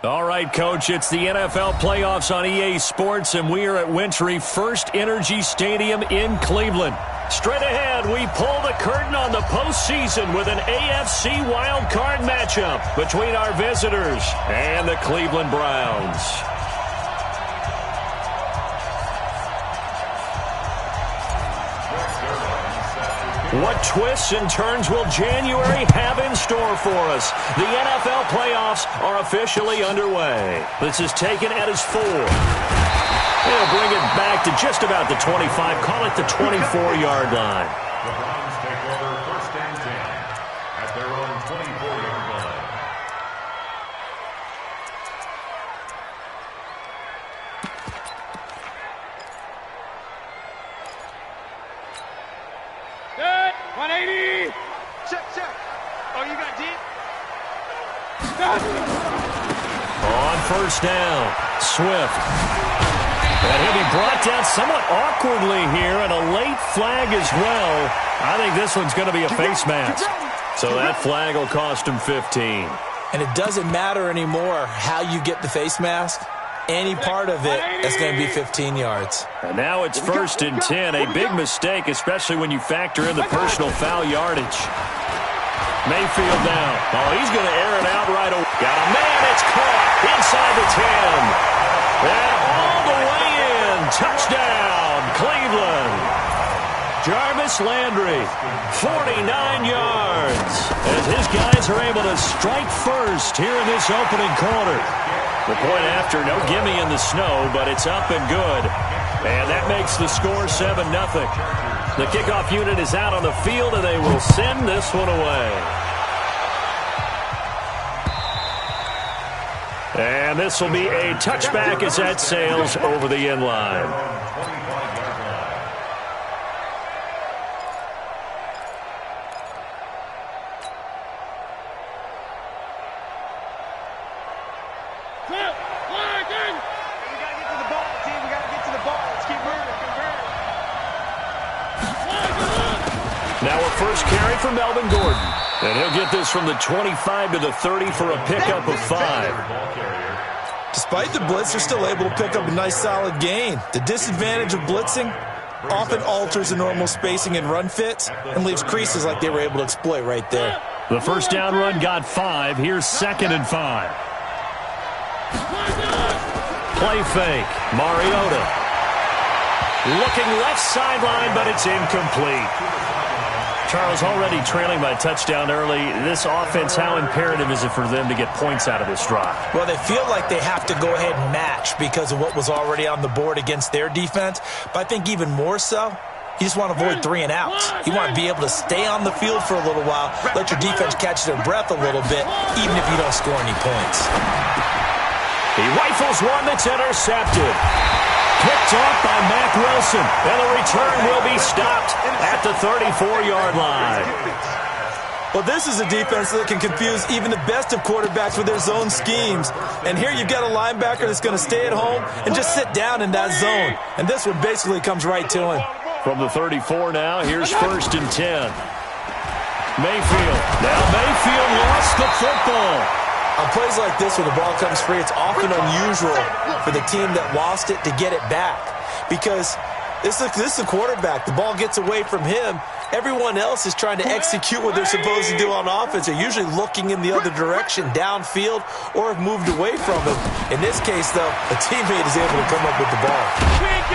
All right, Coach, it's the NFL playoffs on EA Sports, and we are at Wintry First Energy Stadium in Cleveland. Straight ahead, we pull the curtain on the postseason with an AFC wildcard matchup between our visitors and the Cleveland Browns. What twists and turns will January have in store for us? The NFL playoffs are officially underway. This is taken at his 4. They'll bring it back to just about the 25. Call it the 24-yard line. The Browns take over 1st and 10 at their own 24-yard line. Good. 180. Check. Oh, you got deep? On 1st down, Swift. And he'll be brought down somewhat awkwardly here, and a late flag as well. I think this one's going to be a face mask. So that flag will cost him 15. And it doesn't matter anymore how you get the face mask. Any part of it is going to be 15 yards. And now it's 1st and 10. A big mistake, especially when you factor in the personal foul yardage. Mayfield now. Oh, he's going to air it out right away. Got a man. It's caught inside the 10. And all the way in. Touchdown, Cleveland. Jarvis Landry, 49 yards. As his guys are able to strike first here in this opening quarter. The point after, no gimme in the snow, but it's up and good. And that makes the score 7-0. The kickoff unit is out on the field, and they will send this one away. And this will be a touchback as that sails over the end line. Now a first carry for Melvin Gordon. And he'll get this from the 25 to the 30 for a pickup of 5. Despite the blitz, they're still able to pick up a nice solid gain. The disadvantage of blitzing often alters the normal spacing and run fits and leaves creases like they were able to exploit right there. The first down run got 5. Here's 2nd and 5. Play fake. Mariota. Looking left sideline, but it's incomplete. Charles, already trailing by a touchdown early. This offense, how imperative is it for them to get points out of this drive? Well, they feel like they have to go ahead and match because of what was already on the board against their defense. But I think even more so, you just want to avoid 3 and outs. You want to be able to stay on the field for a little while, let your defense catch their breath a little bit, even if you don't score any points. He rifles one that's intercepted. Picked off by Mack Wilson, and the return will be stopped at the 34-yard line. Well, this is a defense that can confuse even the best of quarterbacks with their zone schemes. And here you've got a linebacker that's going to stay at home and just sit down in that zone. And this one basically comes right to him. From the 34 now, here's 1st and 10. Mayfield. Now Mayfield lost the football. On plays like this, when the ball comes free, it's often unusual for the team that lost it to get it back. Because this is a quarterback. The ball gets away from him. Everyone else is trying to execute what they're supposed to do on offense. They're usually looking in the other direction, downfield, or have moved away from him. In this case, though, a teammate is able to come up with the ball.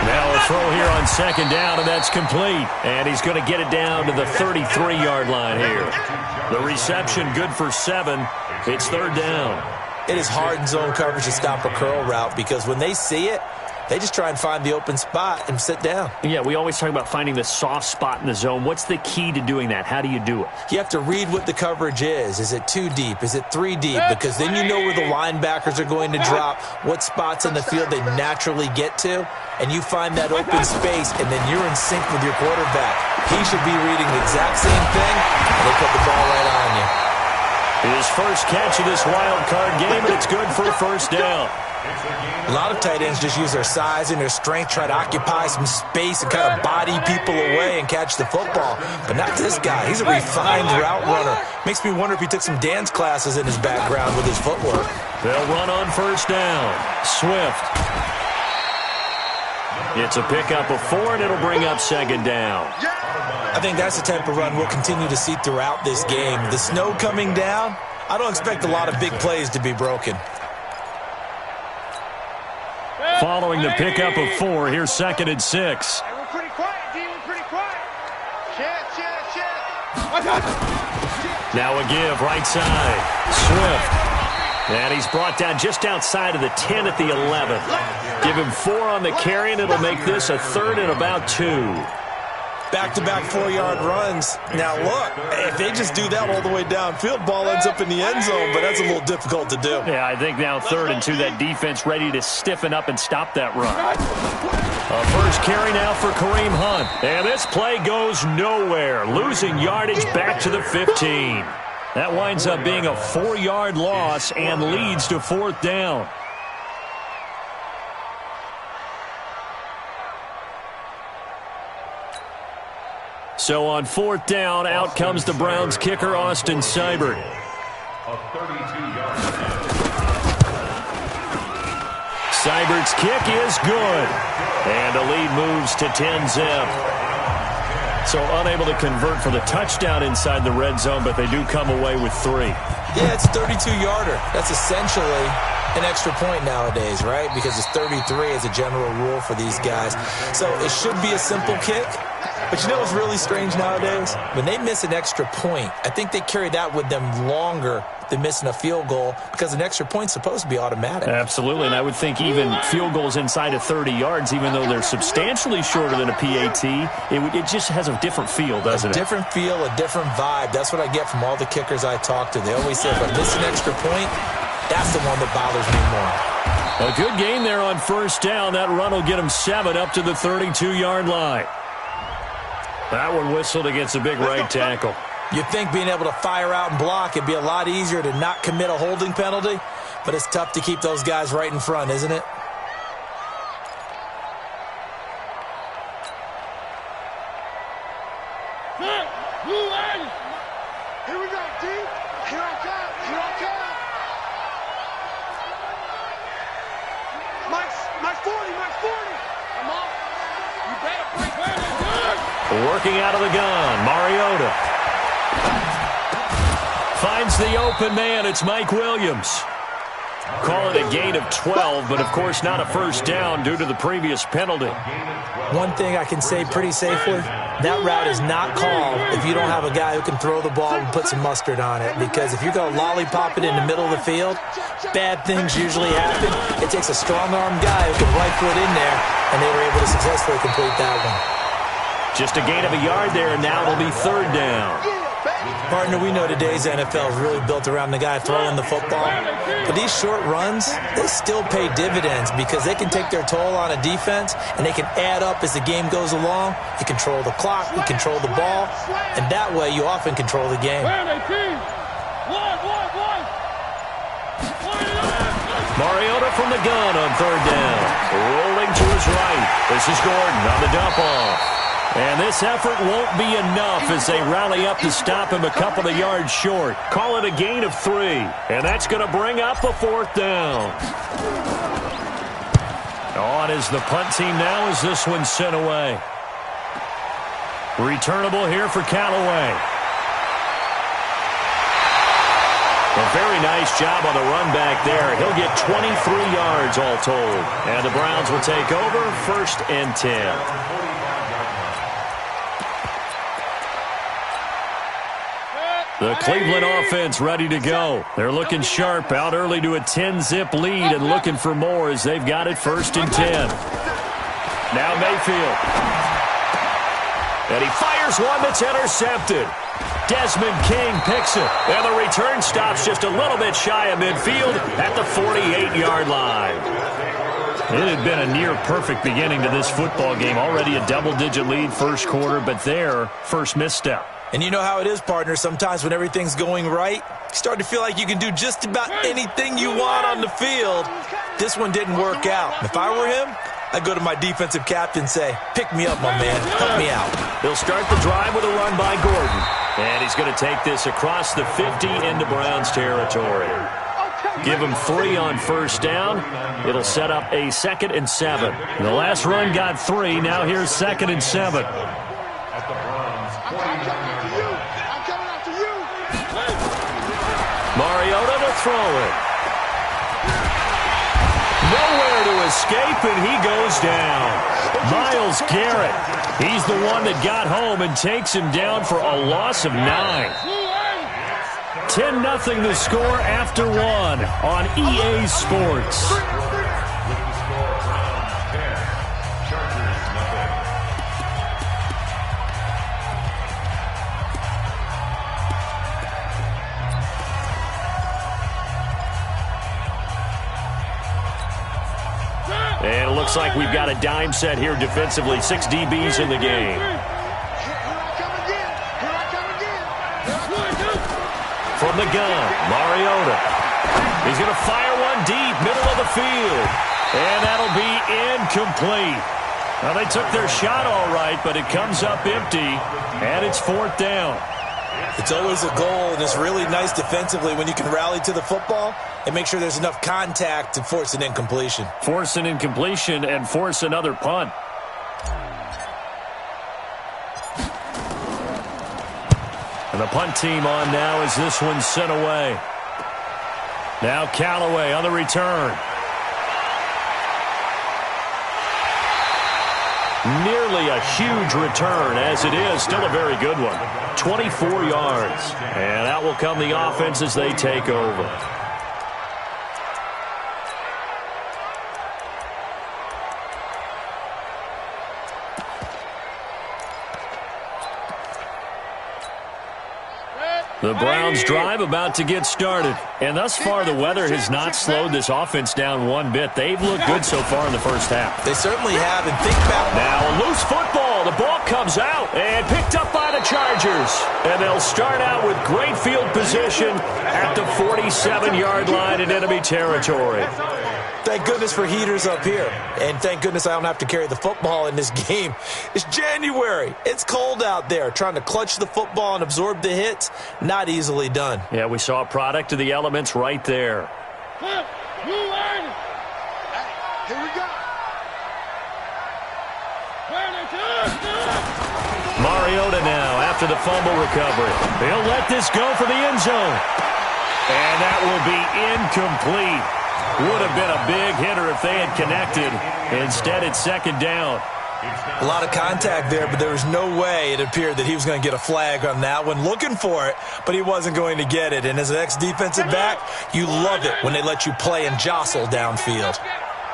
Now a throw here on 2nd down, and that's complete. And he's going to get it down to the 33-yard line here. The reception good for 7. It's 3rd down. It is hard in zone coverage to stop a curl route because when they see it, they just try and find the open spot and sit down. Yeah, we always talk about finding the soft spot in the zone. What's the key to doing that? How do you do it? You have to read what the coverage is. Is it 2 deep? Is it 3 deep? Because then you know where the linebackers are going to drop, what spots in the field they naturally get to, and you find that open space, and then you're in sync with your quarterback. He should be reading the exact same thing, and they put the ball right on you. His first catch of this wild card game, and it's good for a first down. A lot of tight ends just use their size and their strength, try to occupy some space and kind of body people away and catch the football. But not this guy. He's a refined route runner. Makes me wonder if he took some dance classes in his background with his footwork. They'll run on first down. Swift. It's a pickup of 4, and it'll bring up second down. I think that's the type of run we'll continue to see throughout this game. The snow coming down, I don't expect a lot of big plays to be broken. Following the pickup of 4, here's 2nd and 6. Hey, we're pretty quiet, D. We're pretty quiet. Check. Now a give, right side. Swift. And he's brought down just outside of the 10 at the 11. Give him 4 on the carry, and it'll make this a 3rd and about 2. Back-to-back 4-yard runs. Now, look, if they just do that all the way downfield, ball ends up in the end zone, but that's a little difficult to do. Yeah, I think now 3rd and 2, that defense ready to stiffen up and stop that run. A first carry now for Kareem Hunt. And this play goes nowhere. Losing yardage back to the 15. That winds up being a 4-yard loss and leads to 4th down. So on 4th down, out comes the Browns kicker, Austin Seibert. Seibert's kick is good. And the lead moves to 10-zip. So unable to convert for the touchdown inside the red zone, but they do come away with 3. Yeah, it's a 32-yarder. That's essentially an extra point nowadays, right? Because it's 33 as a general rule for these guys. So it should be a simple kick. But you know what's really strange nowadays? When they miss an extra point, I think they carry that with them longer than missing a field goal because an extra point's supposed to be automatic. Absolutely, and I would think even field goals inside of 30 yards, even though they're substantially shorter than a PAT, it just has a different feel, doesn't it? A different feel, a different vibe. That's what I get from all the kickers I talk to. They always say, if I miss an extra point, that's the one that bothers me more. A good game there on first down. That run will get them 7 up to the 32-yard line. That one whistled against a big right tackle. You'd think being able to fire out and block, it'd be a lot easier to not commit a holding penalty, but it's tough to keep those guys right in front, isn't it? Here we go, D. Here I come. Here I come. My 40. I'm off. You better break where they good. Working out of the gun, Mariota. Finds the open man. It's Mike Williams. Call it a gain of 12, but of course not a first down due to the previous penalty. One thing I can say pretty safely, that route is not called if you don't have a guy who can throw the ball and put some mustard on it. Because if you're going to lollipop it in the middle of the field, bad things usually happen. It takes a strong-armed guy who can right foot in there, and they were able to successfully complete that one. Just a gain of a yard there, and now it'll be 3rd down. Partner, we know today's NFL is really built around the guy throwing the football. But these short runs, they still pay dividends because they can take their toll on a defense and they can add up as the game goes along. You control the clock, you control the ball, and that way you often control the game. Mariota from the gun on 3rd down. Rolling to his right. This is Gordon on the dump off. And this effort won't be enough as they rally up to stop him a couple of yards short. Call it a gain of 3. And that's going to bring up a 4th down. On is the punt team now as this one's sent away. Returnable here for Callaway. A very nice job on the run back there. He'll get 23 yards all told. And the Browns will take over 1st and 10. The Cleveland offense ready to go. They're looking sharp, out early to a 10-zip lead and looking for more as they've got it 1st and 10. Now Mayfield. And he fires one that's intercepted. Desmond King picks it. And the return stops just a little bit shy of midfield at the 48-yard line. It had been a near-perfect beginning to this football game. Already a double-digit lead first quarter, but their first misstep. And you know how it is, partner. Sometimes when everything's going right, you start to feel like you can do just about anything you want on the field. This one didn't work out. If I were him, I'd go to my defensive captain and say, pick me up, my man. Help me out. He'll start the drive with a run by Gordon. And he's going to take this across the 50 into Browns territory. Give him 3 on first down. It'll set up a 2nd and 7. The last run got 3. Now here's 2nd and 7. At the Browns, 49-yard line. I'm coming after you. Mariota to throw it. Nowhere to escape, and he goes down. Myles Garrett. He's the one that got home and takes him down for a loss of 9. 10-0 the score after 1 on EA Sports. With the score, Browns 10, Chargers nothing. And it looks like we've got a dime set here defensively. 6 DBs in the game. From the gun, Mariota. He's going to fire one deep, middle of the field. And that'll be incomplete. Well, they took their shot all right, but it comes up empty, and it's 4th down. It's always a goal, and it's really nice defensively when you can rally to the football and make sure there's enough contact to force an incompletion. Force an incompletion and force another punt. And the punt team on now as this one's sent away. Now Callaway on the return. Nearly a huge return, as it is. Still a very good one. 24 yards. And that will come the offense as they take over. The Browns drive about to get started. And thus far, the weather has not slowed this offense down one bit. They've looked good so far in the first half. They certainly have. And think about now a loose football. The ball comes out and picked up by the Chargers. And they'll start out with great field position at the 47-yard line in enemy territory. Thank goodness for heaters up here. And thank goodness I don't have to carry the football in this game. It's January. It's cold out there. Trying to clutch the football and absorb the hits, not easily done. Yeah, we saw a product of the elements right there. Here we go. Mariota now after the fumble recovery. He'll let this go for the end zone. And that will be incomplete. Would have been a big hitter if they had connected. Instead, it's 2nd down. A lot of contact there, but there was no way it appeared that he was going to get a flag on that one. Looking for it, but he wasn't going to get it. And as an ex-defensive back, you love it when they let you play and jostle downfield.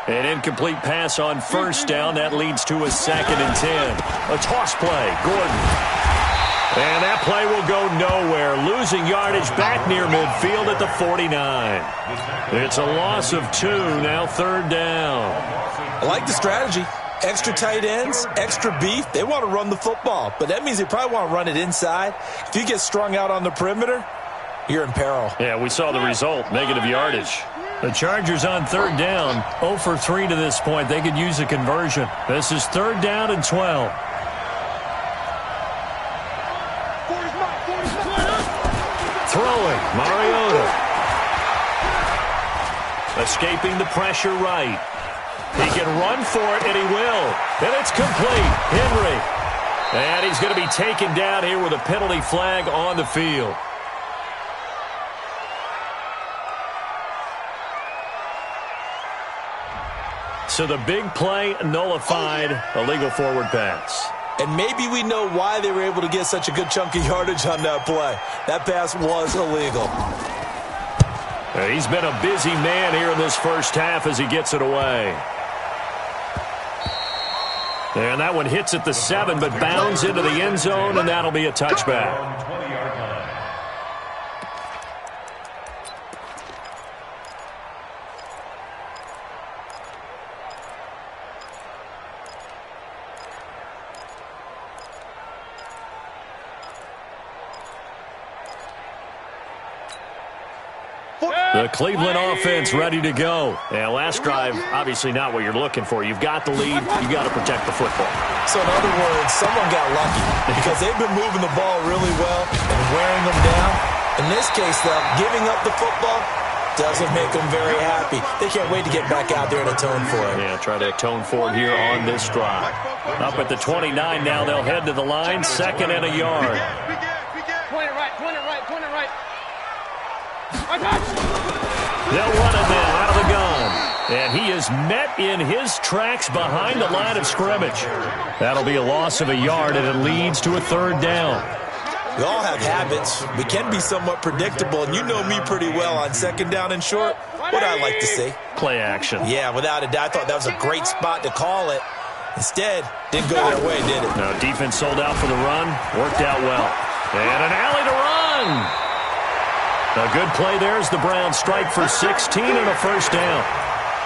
An incomplete pass on first down. That leads to a 2nd and 10. A toss play. Gordon. And that play will go nowhere. Losing yardage back near midfield at the 49. It's a loss of 2. Now 3rd down. I like the strategy. Extra tight ends, extra beef. They want to run the football, but that means they probably want to run it inside. If you get strung out on the perimeter, you're in peril. Yeah, we saw the result. Negative yardage. The Chargers on 3rd down. 0 for 3 to this point. They could use a conversion. This is 3rd down and 12. Throwing, Mariota. Escaping the pressure right. He can run for it, and he will. And it's complete. Henry. And he's going to be taken down here with a penalty flag on the field. So the big play nullified, a legal forward pass. And maybe we know why they were able to get such a good chunk of yardage on that play. That pass was illegal. He's been a busy man here in this first half as he gets it away. And that one hits at the 7, but bounds into the end zone, and that'll be a touchback. The Cleveland offense ready to go. And last drive, obviously not what you're looking for. You've got the lead. You've got to protect the football. So in other words, someone got lucky because they've been moving the ball really well and wearing them down. In this case, though, giving up the football doesn't make them very happy. They can't wait to get back out there and atone for it. Yeah, try to atone for it here on this drive. Up at the 29 now, they'll head to the line, 2nd and a yard. Point it right, point it right, point it right. They'll run it now out of the gun. And he is met in his tracks behind the line of scrimmage. That'll be a loss of a yard, and it leads to a 3rd down. We all have habits. We can be somewhat predictable, and you know me pretty well on 2nd down and short. What I like to see. Play action. Yeah, without a doubt. I thought that was a great spot to call it. Instead, didn't go their way, did it? No, defense sold out for the run. Worked out well. And an alley to run. A good play there as the Browns strike for 16 and a 1st down.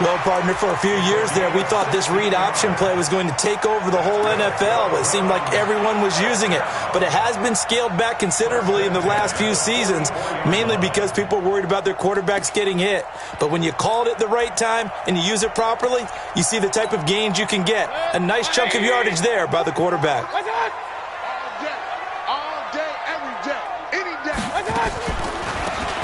Well, partner, for a few years there, we thought this read option play was going to take over the whole NFL. It seemed like everyone was using it. But it has been scaled back considerably in the last few seasons, mainly because people are worried about their quarterbacks getting hit. But when you call it at the right time and you use it properly, you see the type of gains you can get. A nice chunk of yardage there by the quarterback. All day, every day, any day.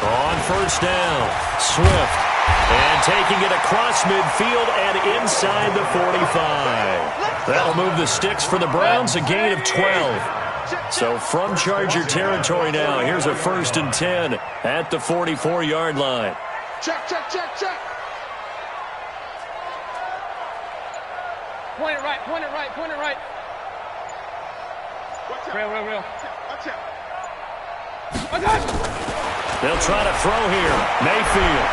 On 1st down, Swift. And taking it across midfield and inside the 45. That'll move the sticks for the Browns, a gain of 12. So from Charger territory now, here's a 1st and 10 at the 44-yard line. Check, check, check, check. Point it right, point it right, point it right. Real. Watch out. They'll try to throw here. Mayfield.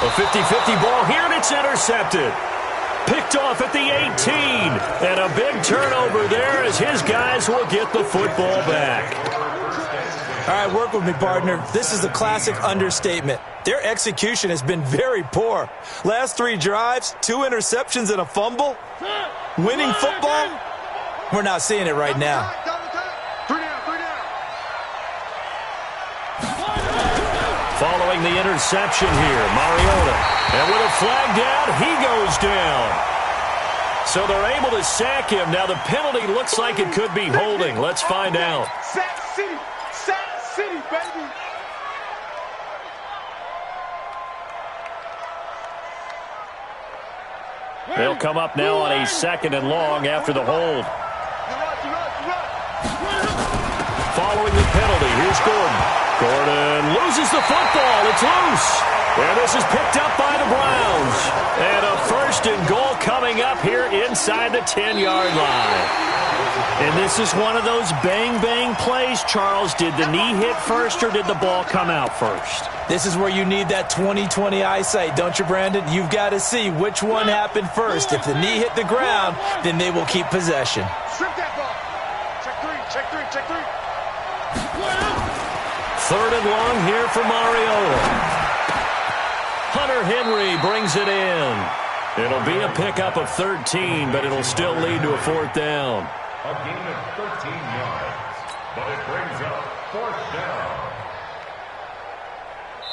A 50-50 ball here, and it's intercepted. Picked off at the 18. And a big turnover there as his guys will get the football back. All right, work with me, partner. This is a classic understatement. Their execution has been very poor. Last 3 drives, 2 interceptions and a fumble. Winning football? We're not seeing it right now. Following the interception here, Mariota. And with a flag down, he goes down. So they're able to sack him. Now the penalty looks like it could be holding. Let's find out. Sack City, baby. They'll come up now on a 2nd and long after the hold. Following the penalty, here's Gordon. Gordon loses the football. It's loose. And this is picked up by the Browns. And a 1st and goal coming up here inside the 10-yard line. And this is one of those bang-bang plays, Charles. Did the knee hit first or did the ball come out first? This is where you need that 20/20 eyesight, don't you, Brandon? You've got to see which one happened first. If the knee hit the ground, then they will keep possession. Strip that ball. Check three. 3rd and long here for Mariota. Hunter Henry brings it in. It'll be a pickup of 13, but it'll still lead to a 4th down. A gain of 13 yards, but it brings up 4th down.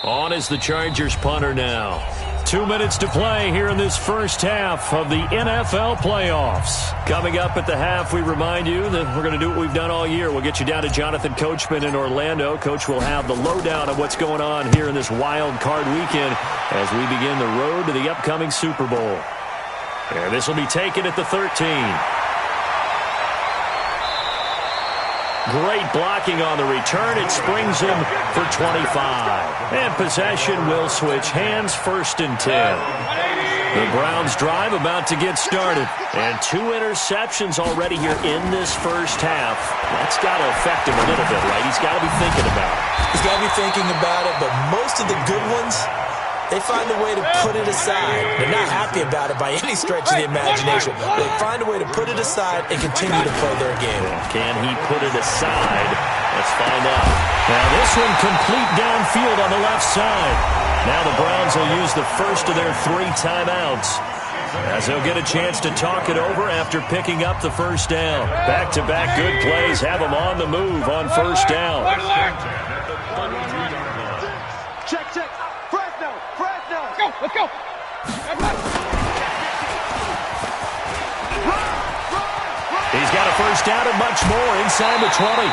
On is the Chargers punter now. 2 minutes to play here in this first half of the NFL playoffs. Coming up at the half, we remind you that we're going to do what we've done all year. We'll get you down to Jonathan Coachman in Orlando. Coach will have the lowdown of what's going on here in this wild card weekend as we begin the road to the upcoming Super Bowl. And this will be taken at the 13. Great blocking on the return. It springs him for 25. And possession will switch hands, 1st and 10. The Browns drive about to get started. And 2 interceptions already here in this first half. That's got to affect him a little bit, right? He's got to be thinking about it. He's got to be thinking about it, but most of the good ones, they find a way to put it aside. They're not happy about it by any stretch of the imagination. They find a way to put it aside and continue to play their game. Can he put it aside? Let's find out. Now this one complete downfield on the left side. Now the Browns will use the first of their 3 timeouts as they'll get a chance to talk it over after picking up the 1st down. Back-to-back good plays have them on the move on 1st down. Check, check. Fresno, Fresno. Let's go. He's got a first down and much more inside the 20.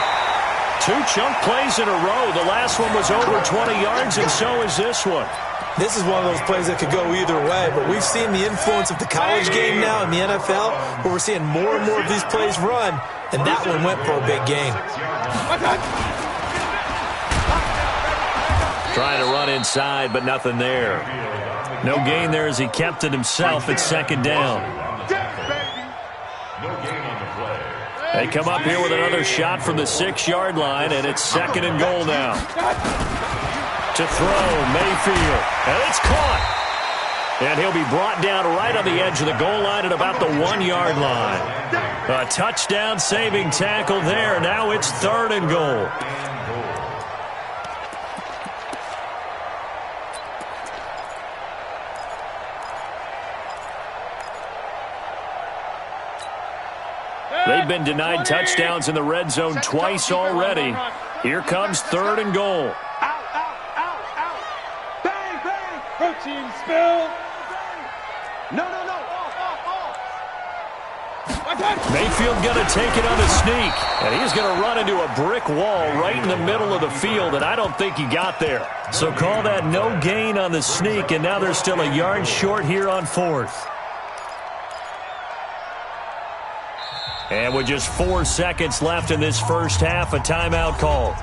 2 chunk plays in a row. The last one was over 20 yards, and so is this one. This is one of those plays that could go either way, but we've seen the influence of the college game now in the NFL, where we're seeing more and more of these plays run, and that one went for a big gain. Trying to run inside, but nothing there. No gain there as he kept it himself at second down. They come up here with another shot from the 6-yard line, and it's second and goal now. To throw, Mayfield, and it's caught. And he'll be brought down right on the edge of the goal line at about the 1-yard line. A touchdown-saving tackle there. Now it's third and goal. They've been denied touchdowns in the red zone twice already. Here comes third and goal. Protein spill. No. Mayfield going to take it on a sneak. And he's going to run into a brick wall right in the middle of the field, and I don't think he got there. So call that no gain on the sneak, and now they're still a yard short here on fourth. And with just 4 seconds left in this first half, a timeout call.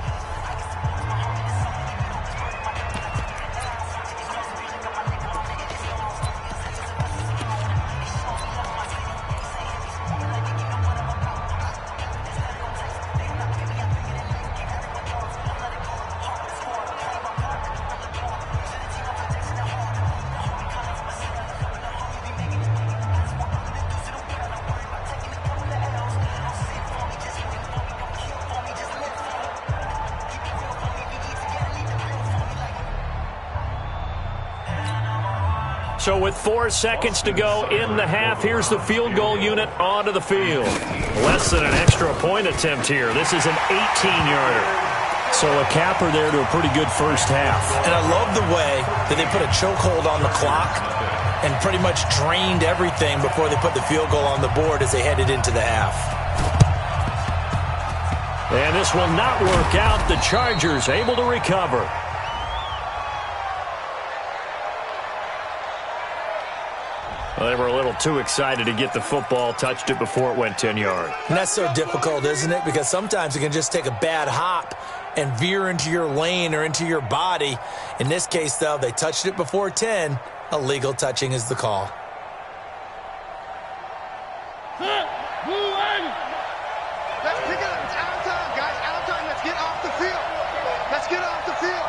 So with 4 seconds to go in the half, here's the field goal unit onto the field. Less than an extra point attempt here. This is an 18-yarder. So a capper there to a pretty good first half. And I love the way that they put a chokehold on the clock and pretty much drained everything before they put the field goal on the board as they headed into the half. And this will not work out. The Chargers able to recover. Well, they were a little too excited to get the football, touched it before it went 10 yards. And that's so difficult, isn't it? Because sometimes it can just take a bad hop and veer into your lane or into your body. In this case, though, they touched it before 10. Illegal touching is the call. Let's pick it up. It's out of time, guys. Out of time. Let's get off the field. Let's get off the field.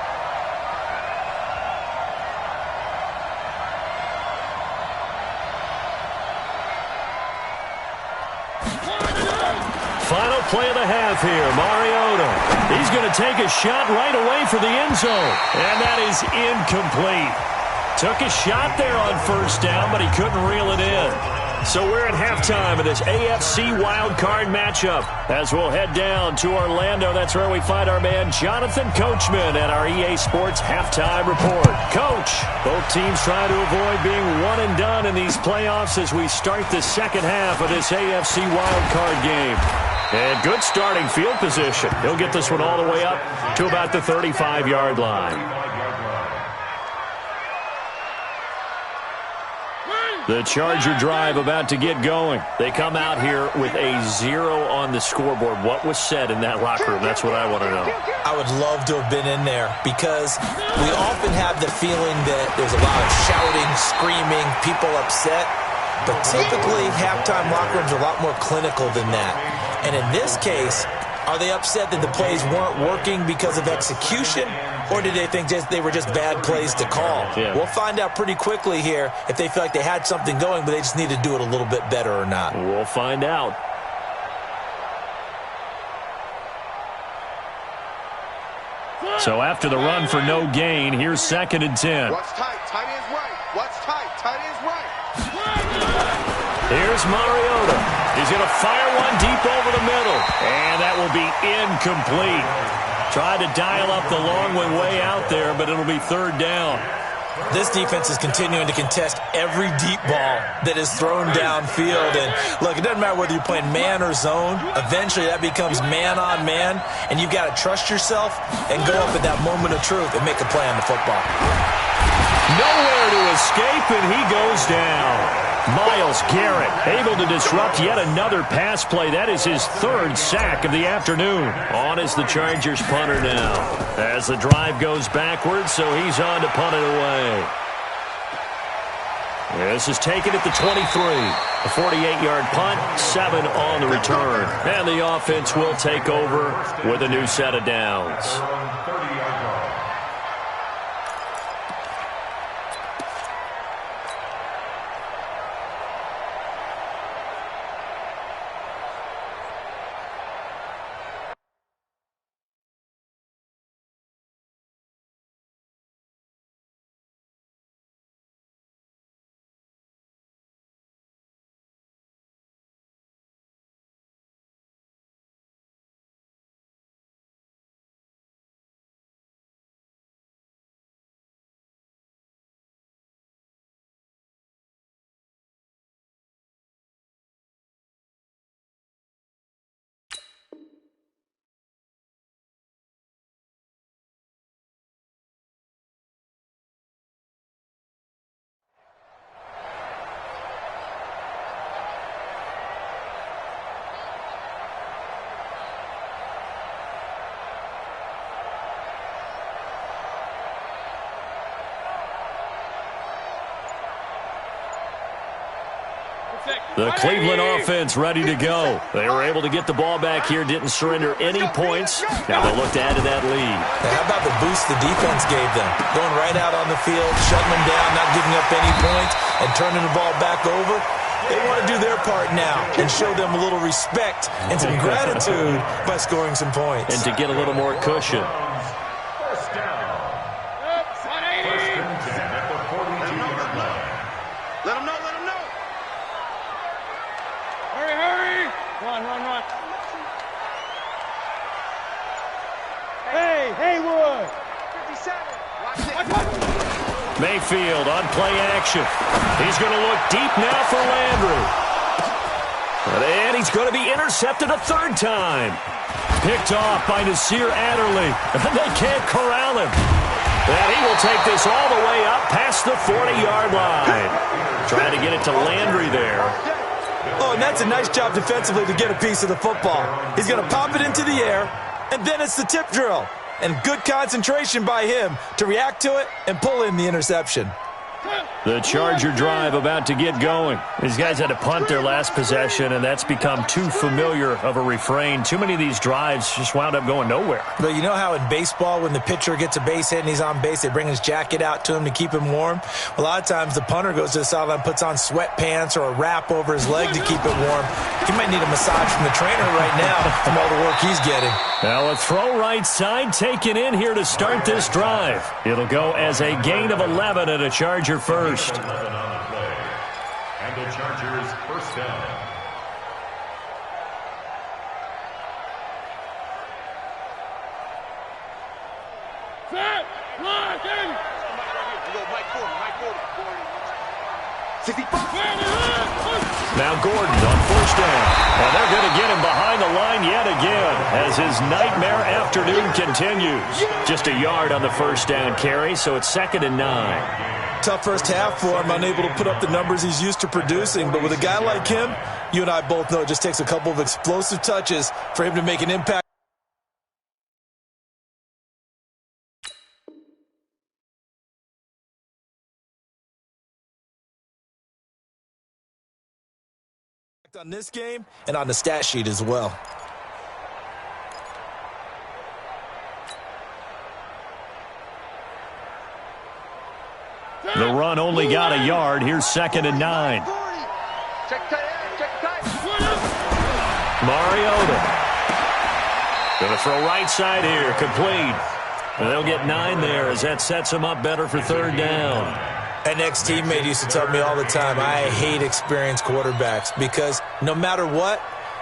Final play of the half here, Mariota. He's going to take a shot right away for the end zone. And that is incomplete. Took a shot there on first down, but he couldn't reel it in. So we're at halftime of this AFC wildcard matchup. As we'll head down to Orlando, that's where we find our man Jonathan Coachman at our EA Sports Halftime Report. Coach, both teams trying to avoid being one and done in these playoffs as we start the second half of this AFC wildcard game. And good starting field position. He'll get this one all the way up to about the 35-yard line. The Charger drive about to get going. They come out here with a 0 on the scoreboard. What was said in that locker room? That's what I want to know. I would love to have been in there because we often have the feeling that there's a lot of shouting, screaming, people upset. But typically, halftime locker rooms are a lot more clinical than that. And in this case, are they upset that the plays weren't working because of execution? Or did they think they were just bad plays to call? Yeah. We'll find out pretty quickly here if they feel like they had something going, but they just need to do it a little bit better or not. We'll find out. So after the run for no gain, here's 2nd and 10. What's tight? Tight end's right. What's tight? Tight end's right. Here's Mariota. He's going to fire one deep over the middle. And that will be incomplete. Tried to dial up the long one way out there, but it'll be third down. This defense is continuing to contest every deep ball that is thrown downfield. And, look, it doesn't matter whether you're playing man or zone. Eventually, that becomes man-on-man, and you've got to trust yourself and go up at that moment of truth and make a play on the football. Nowhere to escape, and he goes down. Myles Garrett able to disrupt yet another pass play. That is his third sack of the afternoon. On is the Chargers punter now. As the drive goes backwards, so he's on to punt it away. This is taken at the 23. A 48-yard punt, 7 on the return. And the offense will take over with a new set of downs. The Cleveland offense ready to go. They were able to get the ball back here, didn't surrender any points. Now they'll look to add to that lead. Now, how about the boost the defense gave them? Going right out on the field, shutting them down, not giving up any points, and turning the ball back over. They want to do their part now and show them a little respect and some gratitude by scoring some points. And to get a little more cushion. First down. First and 10 at the 42-yard line. Let them know, let them know. Hurry, hurry. Run. Hey, Haywood. 57. Watch it. Mayfield on play action. He's going to look deep now for Landry. And he's going to be intercepted a third time. Picked off by Nasir Adderley. And they can't corral him. And he will take this all the way up past the 40-yard line. Trying to get it to Landry there. Oh, and that's a nice job defensively to get a piece of the football. He's going to pop it into the air, and then it's the tip drill. And good concentration by him to react to it and pull in the interception. The Charger drive about to get going. These guys had to punt their last possession, and that's become too familiar of a refrain. Too many of these drives just wound up going nowhere. But you know how in baseball, when the pitcher gets a base hit and he's on base, they bring his jacket out to him to keep him warm? A lot of times the punter goes to the sideline, puts on sweatpants or a wrap over his leg to keep it warm. He might need a massage from the trainer right now from all the work he's getting. Now a throw right side taken in here to start this drive. It'll go as a gain of 11 and a Charger first. 11 on the play. And the Chargers first down. Set. Lock in. Mike Gordon. 65. Now Gordon on first down. And they're going to get him behind the line yet again as his nightmare afternoon continues. Just a yard on the first down carry, so it's 2nd and 9. Tough first half for him, unable to put up the numbers he's used to producing. But with a guy like him, you and I both know it just takes a couple of explosive touches for him to make an impact. On this game and on the stat sheet as well. The run only got a yard. Here's 2nd and 9. Check tight. Mariota. Going to throw right side here. Complete. And they'll get 9 there as that sets them up better for third down. An ex-teammate used to tell me all the time, I hate experienced quarterbacks because no matter what,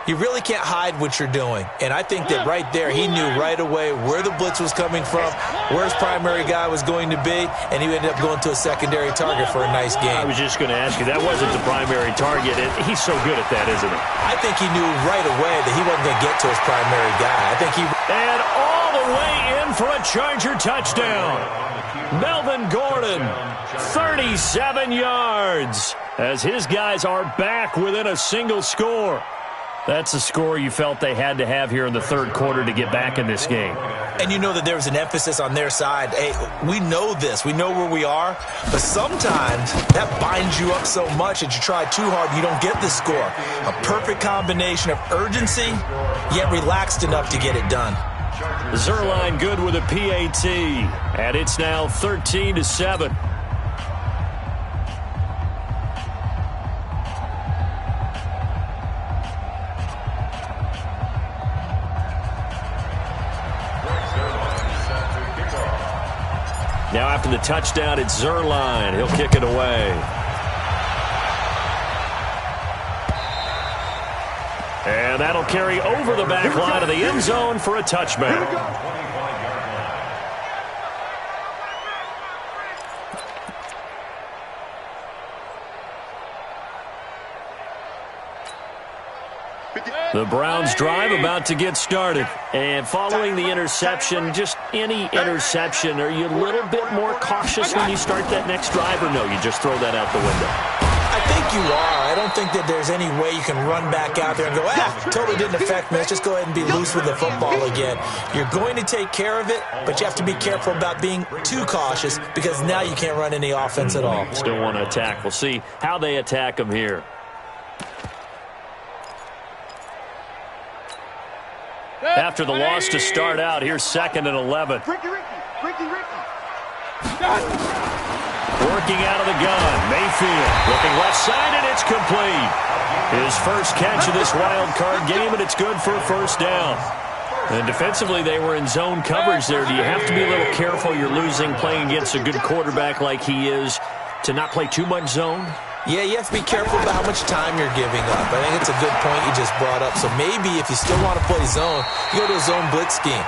You really can't hide what you're doing. And I think that right there, he knew right away where the blitz was coming from, where his primary guy was going to be, and he ended up going to a secondary target for a nice game. I was just going to ask you, that wasn't the primary target. He's so good at that, isn't he? I think he knew right away that he wasn't going to get to his primary guy. I think he... And all the way in for a Charger touchdown. Melvin Gordon, 37 yards, as his guys are back within a single score. That's a score you felt they had to have here in the third quarter to get back in this game. And you know that there was an emphasis on their side. Hey, we know this. We know where we are. But sometimes that binds you up so much that you try too hard, you don't get the score. A perfect combination of urgency, yet relaxed enough to get it done. Zerline good with a PAT. And it's now 13-7. Now after the touchdown, it's Zerline. He'll kick it away. And that'll carry over the back line of the end zone for a touchback. The Browns drive about to get started. And following the interception, just any interception, are you a little bit more cautious when you start that next drive, or no, you just throw that out the window? I think you are. I don't think that there's any way you can run back out there and go, totally didn't affect me. Let's just go ahead and be loose with the football again. You're going to take care of it, but you have to be careful about being too cautious because now you can't run any offense at all. Still want to attack. We'll see how they attack them here. After the loss to start out, here's 2nd and 11. Ricky. Working out of the gun, Mayfield looking left side, and it's complete. His first catch of this wild card game, and it's good for a first down. And defensively, they were in zone coverage there. Do you have to be a little careful? You're losing, playing against a good quarterback like he is, to not play too much zone? Yeah, you have to be careful about how much time you're giving up. I think it's a good point you just brought up. So maybe if you still want to play zone, you go to a zone blitz scheme.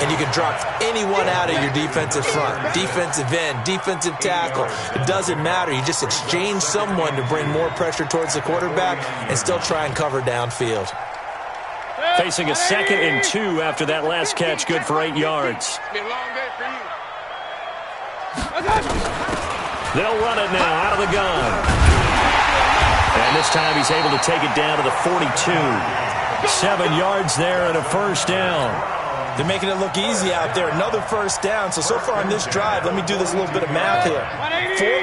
And you can drop anyone out of your defensive front, defensive end, defensive tackle. It doesn't matter. You just exchange someone to bring more pressure towards the quarterback and still try and cover downfield. Facing a 2nd and 2 after that last catch, good for 8 yards. They'll run it now out of the gun. And this time he's able to take it down to the 42. 7 yards there and a first down. They're making it look easy out there. Another first down. So far on this drive, let me do this little bit of math here.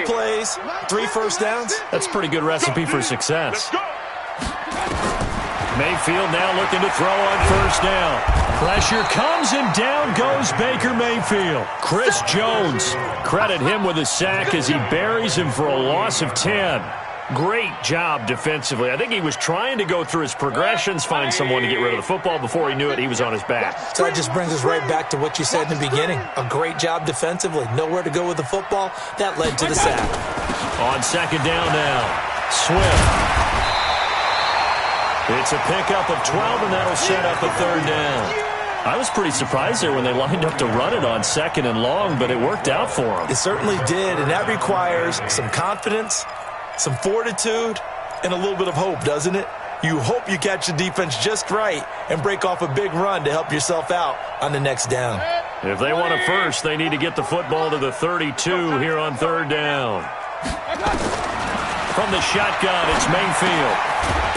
4 plays, 3 first downs. That's a pretty good recipe for success. Mayfield now looking to throw on first down. Pressure comes and down goes Baker Mayfield. Chris Jones, credit him with a sack as he buries him for a loss of 10. Great job defensively. I think he was trying to go through his progressions, find someone to get rid of the football. Before he knew it, he was on his back. So that just brings us right back to what you said in the beginning. A great job defensively. Nowhere to go with the football. That led to the sack. On 2nd down now, Swift. It's a pickup of 12, and that'll set up a 3rd down. I was pretty surprised there when they lined up to run it on 2nd and long, but it worked out for them. It certainly did, and that requires some confidence, some fortitude, and a little bit of hope, doesn't it? You hope you catch the defense just right and break off a big run to help yourself out on the next down. If they want a first, they need to get the football to the 32 here on 3rd down. From the shotgun, it's Mayfield.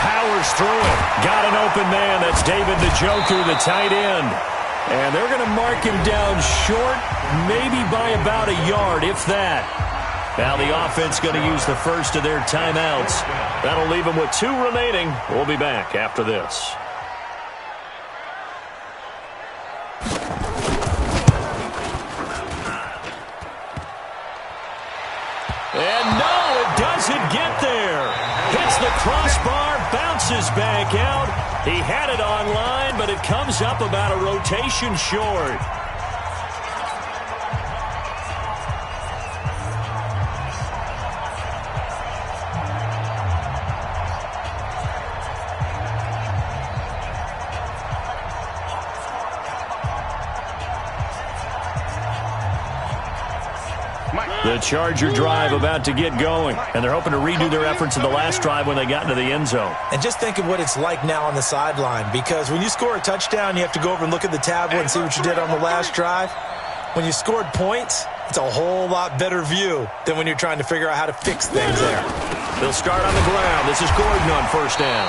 Powers through it. Got an open man. That's David Njoku, the tight end. And they're going to mark him down short, maybe by about a yard, if that. Now the offense going to use the first of their timeouts. That'll leave them with 2 remaining. We'll be back after this. And no, it doesn't get there. Hits the crossbar, bounces back out. He had it online, but it comes up about a rotation short. The Charger drive about to get going, and they're hoping to redo their efforts in the last drive when they got into the end zone. And just think of what it's like now on the sideline, because when you score a touchdown, you have to go over and look at the tablet and see what you did on the last drive. When you scored points, it's a whole lot better view than when you're trying to figure out how to fix things there. They'll start on the ground. This is Gordon on first down.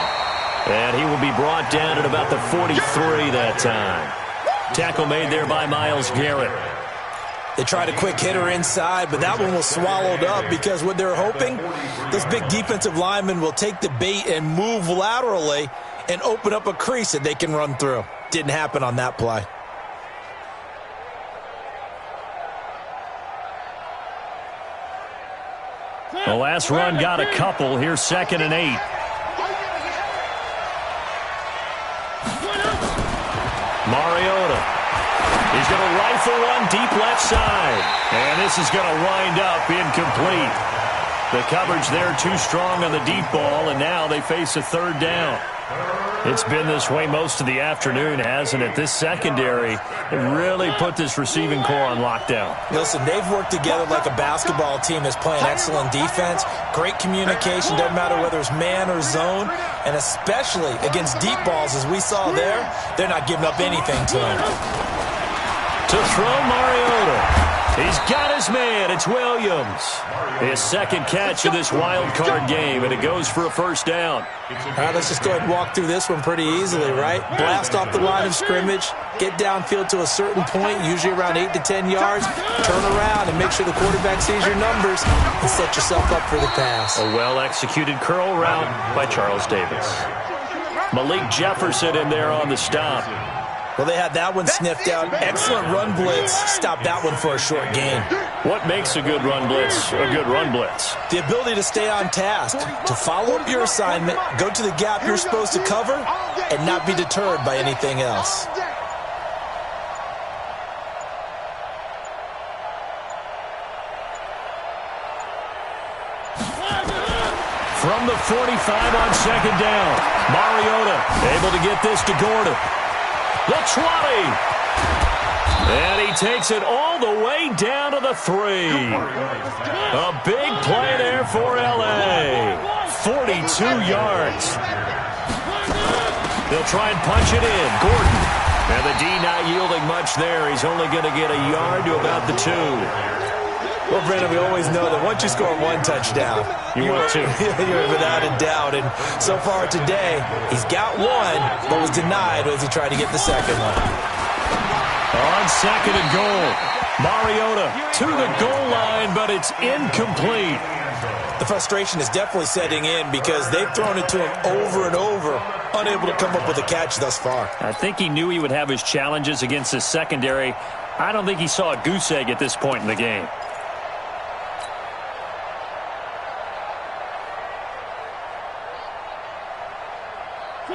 And he will be brought down at about the 43 that time. Tackle made there by Myles Garrett. They tried a quick hitter inside, but that one was swallowed up because what they're hoping, those big defensive linemen will take the bait and move laterally and open up a crease that they can run through. Didn't happen on that play. The last run got a couple. Here's 2nd and 8. Mariota. He's going to rifle one deep left side. And this is going to wind up incomplete. The coverage there too strong on the deep ball, and now they face a third down. It's been this way most of the afternoon, hasn't it? This secondary really put this receiving core on lockdown. Listen, they've worked together like a basketball team that's playing excellent defense. Great communication, doesn't matter whether it's man or zone. And especially against deep balls, as we saw there, they're not giving up anything to them. To throw Mariota. He's got his man. It's Williams. His second catch of this wild card game, and it goes for a first down. All right, let's just go ahead and walk through this one pretty easily, right? Blast off the line of scrimmage, get downfield to a certain point, usually around 8 to 10 yards, turn around and make sure the quarterback sees your numbers and set yourself up for the pass. A well-executed curl route by Charles Davis. Malik Jefferson in there on the stop. Well, they had that one sniffed out. Excellent run blitz. Stopped that one for a short gain. What makes a good run blitz a good run blitz? The ability to stay on task, to follow up your assignment, go to the gap you're supposed to cover, and not be deterred by anything else. From the 45 on second down, Mariota able to get this to Gordon. The 20. And he takes it all the way down to the 3. A big play there for L.A. 42 yards. They'll try and punch it in. Gordon. And the D not yielding much there. He's only going to get a yard to about the 2. Well, Brandon, we always know that once you score one touchdown, you want two. You're without a doubt. And so far today, he's got one, but was denied as he tried to get the second one. On second and goal, Mariota to the goal line, but it's incomplete. The frustration is definitely setting in because they've thrown it to him over and over, unable to come up with a catch thus far. I think he knew he would have his challenges against his secondary. I don't think he saw a goose egg at this point in the game.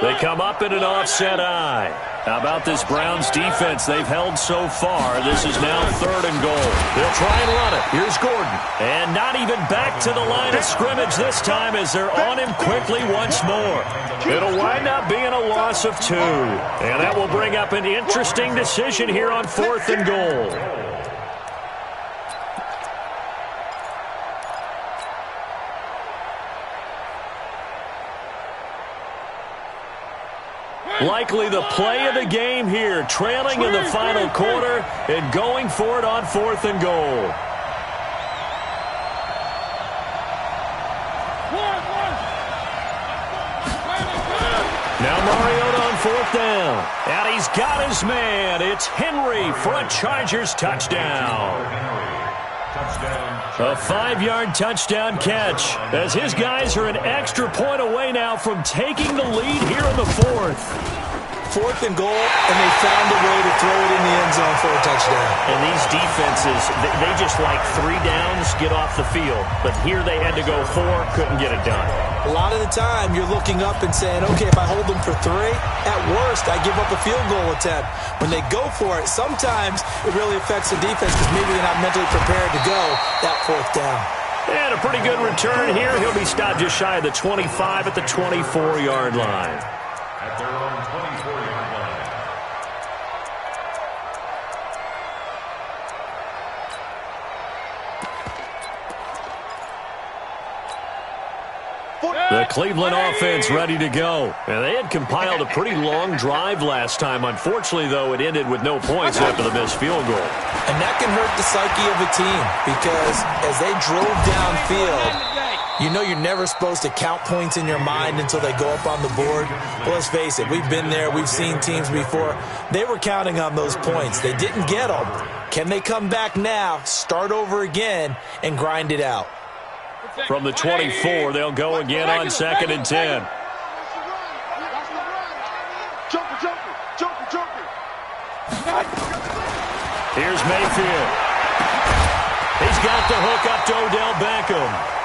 They come up in an offset eye. How about this Browns defense they've held so far? This is now third and goal. They'll try and run it. Here's Gordon. And not even back to the line of scrimmage this time as they're on him quickly once more. It'll wind up being a loss of 2. And that will bring up an interesting decision here on fourth and goal. Likely the play of the game here, trailing in the final quarter and going for it on fourth and goal. Now Mariota on fourth down. And he's got his man. It's Henry for a Chargers touchdown. A 5-yard touchdown catch as his guys are an extra point away now from taking the lead here in the fourth. Fourth and goal, and they found a way to throw it in the end zone for a touchdown. And these defenses, they just like 3 downs, get off the field. But here they had to go 4, couldn't get it done. A lot of the time, you're looking up and saying, okay, if I hold them for 3, at worst, I give up a field goal attempt. When they go for it, sometimes it really affects the defense because maybe they're not mentally prepared to go that fourth down. And a pretty good return here. He'll be stopped just shy of the 25 at the 24-yard line. At their own 24-yard line. The Cleveland offense ready to go. And they had compiled a pretty long drive last time. Unfortunately, though, it ended with no points after the missed field goal. And that can hurt the psyche of a team because as they drove downfield, you know you're never supposed to count points in your mind until they go up on the board. Well, let's face it, we've been there. We've seen teams before. They were counting on those points. They didn't get them. Can they come back now, start over again, and grind it out? From the 24, they'll go again on 2nd and 10. Here's Mayfield. He's got the hook up to Odell Beckham.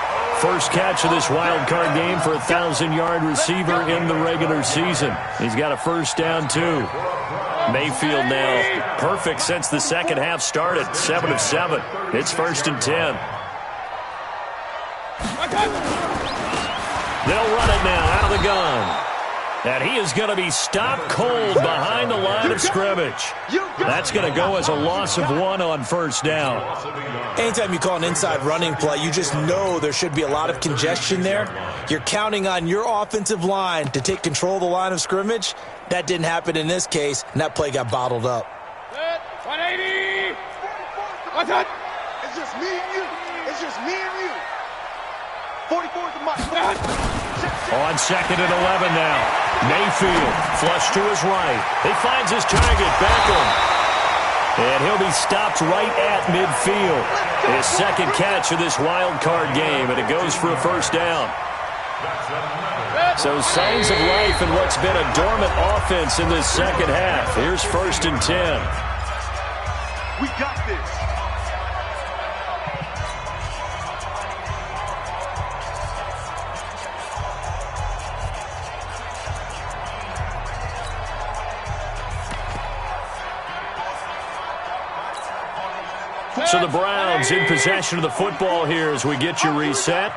First catch of this wild card game for a 1,000-yard receiver in the regular season. He's got a first down, too. Mayfield now perfect since the second half started. 7 of 7. It's 1st and 10. They'll run it now out of the gun. And he is going to be stopped cold behind the line of scrimmage. That's going to go as a loss of 1 on first down. Anytime you call an inside running play, you just know there should be a lot of congestion there. You're counting on your offensive line to take control of the line of scrimmage. That didn't happen in this case, and that play got bottled up. 180. It's just me and you. It's just me and you. 44 is the mark. On 2nd and 11 now. Mayfield flush to his right. He finds his target, Beckham. And he'll be stopped right at midfield. His second catch of this wild card game, and it goes for a first down. So signs of life in what's been a dormant offense in this second half. Here's 1st and 10. We got this. So the Browns in possession of the football here as we get you reset.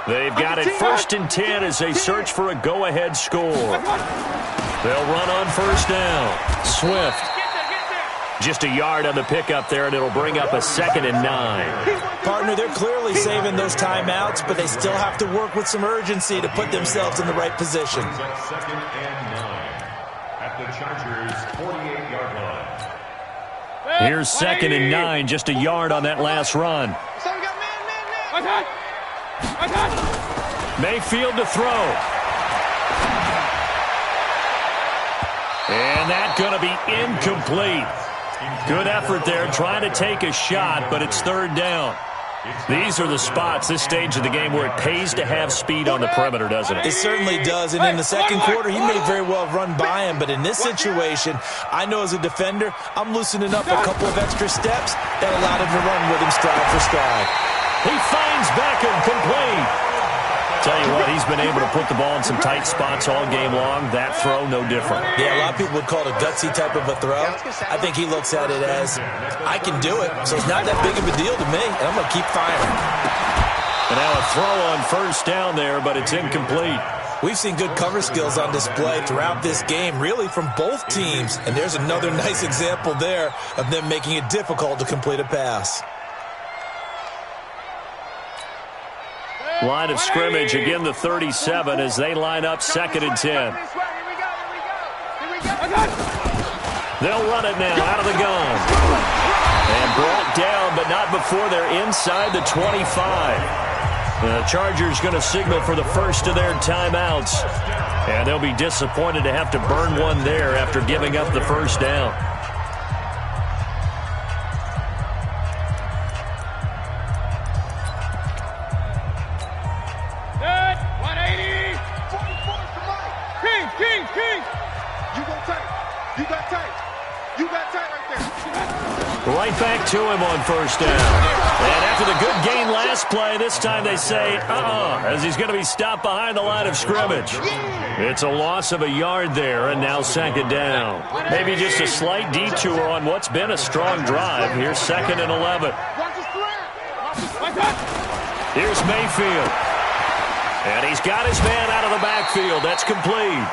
They've got it 1st and 10 as they search for a go-ahead score. They'll run on first down. Swift. Just a yard on the pickup there, and it'll bring up a 2nd and 9. Partner, they're clearly saving those timeouts, but they still have to work with some urgency to put themselves in the right position. 2nd and 9 at the Chargers' 48-yard line. Here's 2nd and 9, just a yard on that last run. Mayfield to throw. And that's going to be incomplete. Good effort there, trying to take a shot, but it's 3rd down. These are the spots, this stage of the game, where it pays to have speed on the perimeter, doesn't it? It certainly does, and in the second quarter, he may very well have run by him, but in this situation, I know as a defender, I'm loosening up a couple of extra steps that allowed him to run with him stride for stride. He finds Beckham complete. Tell you what, he's been able to put the ball in some tight spots all game long. That throw, no different. Yeah, a lot of people would call it a gutsy type of a throw. I think he looks at it as, I can do it, so it's not that big of a deal to me, and I'm going to keep firing. And now a throw on first down there, but it's incomplete. We've seen good cover skills on display throughout this game, really from both teams, and there's another nice example there of them making it difficult to complete a pass. Line of scrimmage, again the 37 as they line up 2nd and 10. They'll run it now out of the gun. And brought down, but not before they're inside the 25. The Chargers going to signal for the first of their timeouts. And they'll be disappointed to have to burn one there after giving up the first down. Right back to him on first down. And after the good gain last play, this time they say, as he's going to be stopped behind the line of scrimmage. It's a loss of a yard there, and now 2nd down. Maybe just a slight detour on what's been a strong drive. Here's 2nd and 11. Here's Mayfield. And he's got his man out of the backfield. That's complete.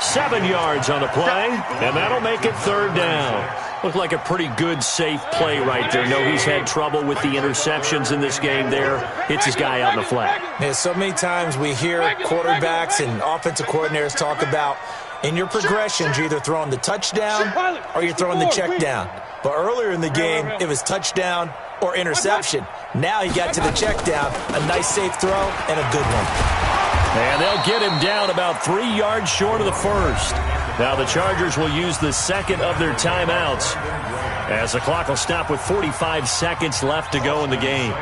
7 yards on the play, and that'll make it 3rd down. Looked like a pretty good, safe play right there. No, he's had trouble with the interceptions in this game there. Hits his guy out in the flat. Yeah, so many times we hear quarterbacks and offensive coordinators talk about in your progressions, you're either throwing the touchdown or you're throwing the check down. But earlier in the game, it was touchdown or interception. Now he got to the check down, a nice safe throw, and a good one. And they'll get him down about 3 yards short of the first. Now the Chargers will use the second of their timeouts as the clock will stop with 45 seconds left to go in the game.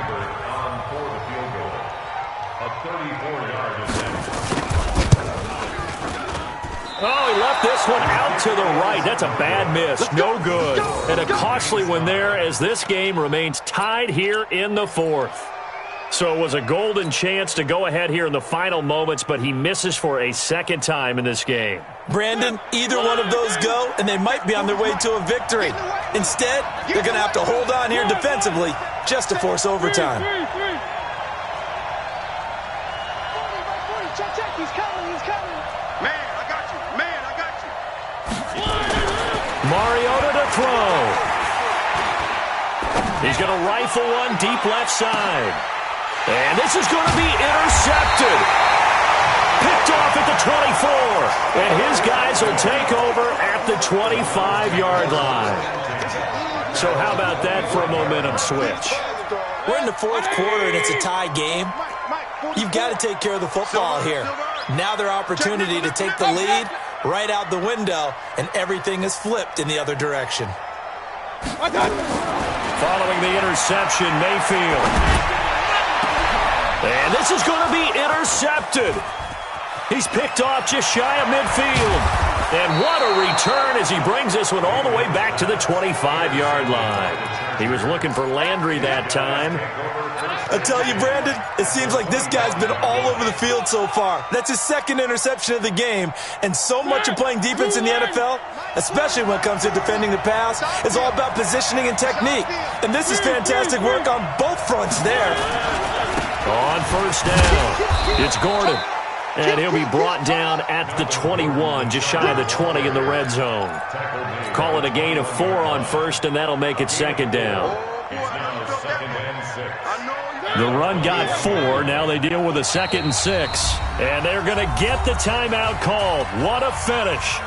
Oh, he left this one out to the right. That's a bad miss. No good. And a costly one there as this game remains tied here in the fourth. So it was a golden chance to go ahead here in the final moments, but he misses for a second time in this game. Brandon, either one of those go, and they might be on their way to a victory. Instead, they're going to have to hold on here defensively just to force overtime. Mariota to throw. He's going to rifle one deep left side. And this is going to be intercepted. Picked off at the 24. And his guys will take over at the 25-yard line. So how about that for a momentum switch? We're in the fourth quarter, and it's a tie game. You've got to take care of the football here. Now their opportunity to take the lead right out the window, and everything is flipped in the other direction. Following the interception, Mayfield. And this is going to be intercepted. He's picked off just shy of midfield. And what a return as he brings this one all the way back to the 25-yard line. He was looking for Landry that time. I tell you, Brandon, it seems like this guy's been all over the field so far. That's his second interception of the game. And so much of playing defense in the NFL, especially when it comes to defending the pass, is all about positioning and technique. And this is fantastic work on both fronts there. On first down, it's Gordon. And he'll be brought down at the 21, just shy of the 20 in the red zone. Call it a gain of 4 on first, and that'll make it second down. The run got 4. Now they deal with a 2nd and 6. And they're going to get the timeout called. What a finish.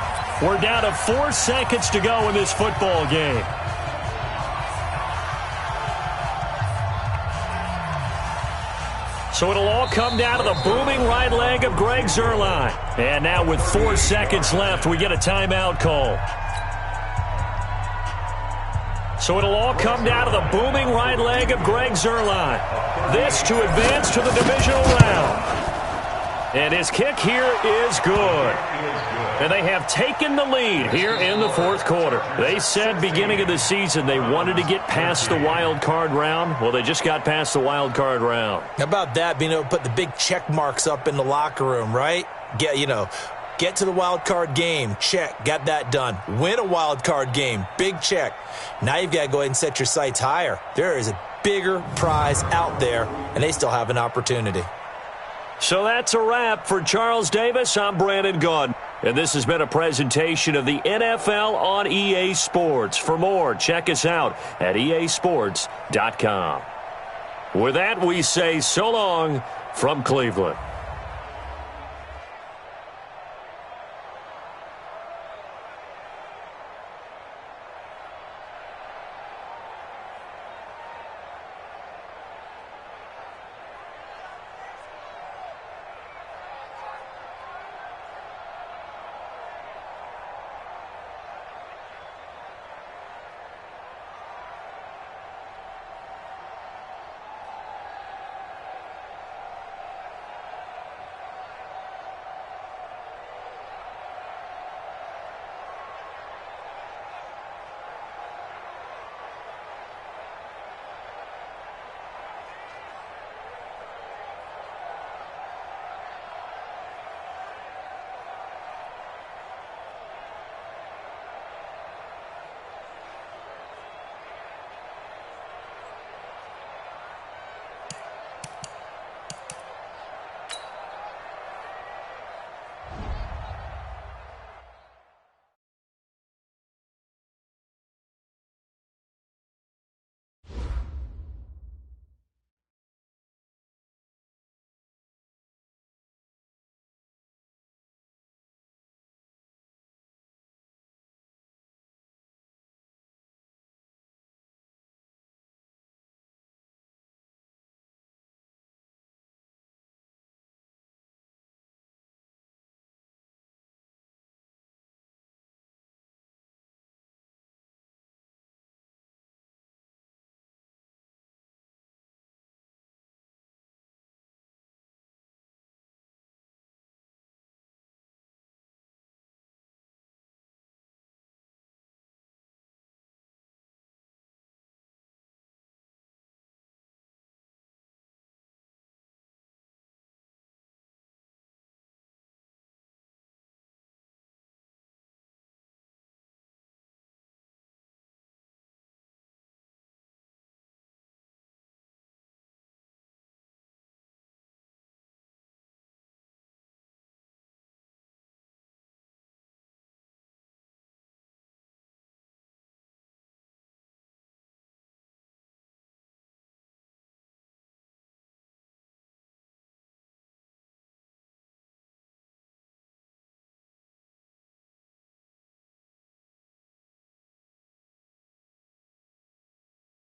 We're down to 4 seconds to go in this football game. So it'll all come down to the booming right leg of Greg Zuerlein. And now with 4 seconds left, we get a timeout call. So it'll all come down to the booming right leg of Greg Zuerlein. This to advance to the divisional round. And his kick here is good. And they have taken the lead here in the fourth quarter. They said beginning of the season they wanted to get past the wild card round. Well, they just got past the wild card round. How about that, being able to put the big check marks up in the locker room, right? Get to the wild card game, check, got that done. Win a wild card game, big check. Now you've got to go ahead and set your sights higher. There is a bigger prize out there, and they still have an opportunity. So that's a wrap for Charles Davis. I'm Brandon Gaudin. And this has been a presentation of the NFL on EA Sports. For more, check us out at easports.com. With that, we say so long from Cleveland.